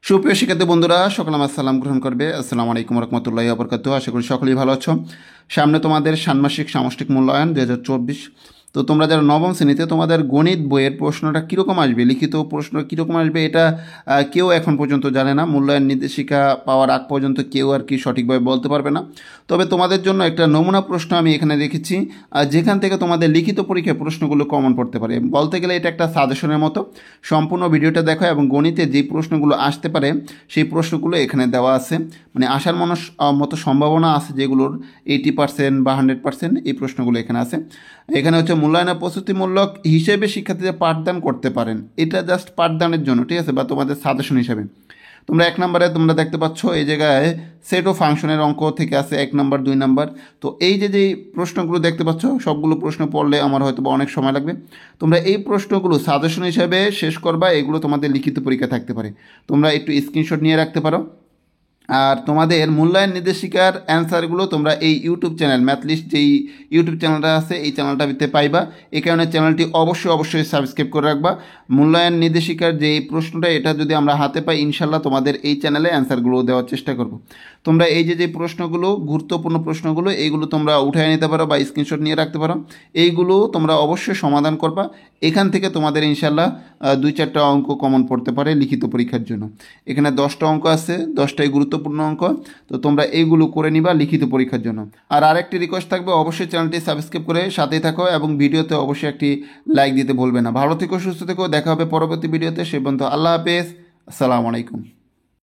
সুপ্রিয় শিক্ষার্থী বন্ধুরা, সকলে আমার সালাম গ্রহণ করবে। আসসালামু আলাইকুম রহমতুল্লাহি ওয়া বারাকাতুহু। আশা করি সকলেই ভালো আছো। সামনে তোমাদের ষান্মাসিক সামষ্টিক মূল্যায়ন 2024। তো তোমরা যারা নবম শ্রেণীতে, তোমাদের গণিত বইয়ের প্রশ্নটা কীরকম আসবে, লিখিত প্রশ্ন কীরকম আসবে, এটা কেউ এখন পর্যন্ত জানে না। মূল্যায়ন নির্দেশিকা পাওয়ার আগ পর্যন্ত কেউ আর কি সঠিকভাবে বলতে পারবে না। তবে তোমাদের জন্য একটা নমুনা প্রশ্ন আমি এখানে রেখেছি, যেখান থেকে তোমাদের লিখিত পরীক্ষায় প্রশ্নগুলো কমন পড়তে পারে। বলতে গেলে এটা একটা সাজেশনের মতো। সম্পূর্ণ ভিডিওটা দেখো এবং গণিতে যে প্রশ্নগুলো আসতে পারে সেই প্রশ্নগুলো এখানে দেওয়া আছে। মানে আসার মতো সম্ভাবনা আছে, যেগুলোর 80% বা 100% এই প্রশ্নগুলো এখানে আছে। এখানে হচ্ছে মূল্যায়নের প্রস্তুতিমূলক হিসেবে শিক্ষার্থীরা পাঠদান করতে পারেন। এটা জাস্ট পাঠদানের জন্য, ঠিক আছে, বা তোমাদের সাজেশন হিসাবে। তোমরা 1 নম্বরে তোমরা দেখতে পাচ্ছ এই জায়গায় সেট ও ফাংশনের অঙ্ক থেকে আছে 1 নম্বর 2 নম্বর। তো এই যে প্রশ্নগুলো দেখতে পাচ্ছ, সবগুলো প্রশ্ন পড়লে আমার হয়তো বা অনেক সময় লাগবে। তোমরা এই প্রশ্নগুলো সাজেশন হিসাবে শেষ করবা, এগুলো তোমাদের লিখিত পরীক্ষা থাকতে পারে। তোমরা একটু স্ক্রিনশট নিয়ে রাখতে পারো। আর তোমাদের মূল্যায়ন নির্দেশিকার অ্যান্সারগুলো তোমরা এই ইউটিউব চ্যানেল ম্যাথলিস্ট যেই ইউটিউব চ্যানেলটা আছে এই চ্যানেলটাতে পাইবা। এই কারণে চ্যানেলটি অবশ্যই সাবস্ক্রাইব করে রাখবা। মূল্যায়ন নির্দেশিকার যে প্রশ্নটা, এটা যদি আমরা হাতে পাই, ইনশাল্লাহ তোমাদের এই চ্যানেলে অ্যান্সারগুলো দেওয়ার চেষ্টা করব। তোমরা এই যে প্রশ্নগুলো, গুরুত্বপূর্ণ প্রশ্নগুলো, এইগুলো তোমরা উঠায় নিতে পারো বা স্ক্রিনশট নিয়ে রাখতে পারো। এইগুলো তোমরা অবশ্যই সমাধান করবা। এখান থেকে তোমাদের ইনশাল্লাহ 2-4টা অঙ্ক কমন পড়তে পারে লিখিত পরীক্ষার জন্য। এখানে 10টা অঙ্ক আছে, 10টাই গুরুত্বপূর্ণ অঙ্ক। তো তোমরা এইগুলো করে নিবা লিখিত পরীক্ষার জন্য। আর আরেকটি রিকোয়েস্ট থাকবে, অবশ্যই চ্যানেলটি সাবস্ক্রাইব করে সাথেই থাকো এবং ভিডিওতে অবশ্যই একটি লাইক দিতে ভুলবে না। ভালো থেকো, সুস্থ থেকো, দেখা হবে পরবর্তী ভিডিওতে। সে পর্যন্ত আল্লাহ হাফেজ, আসসালামু আলাইকুম।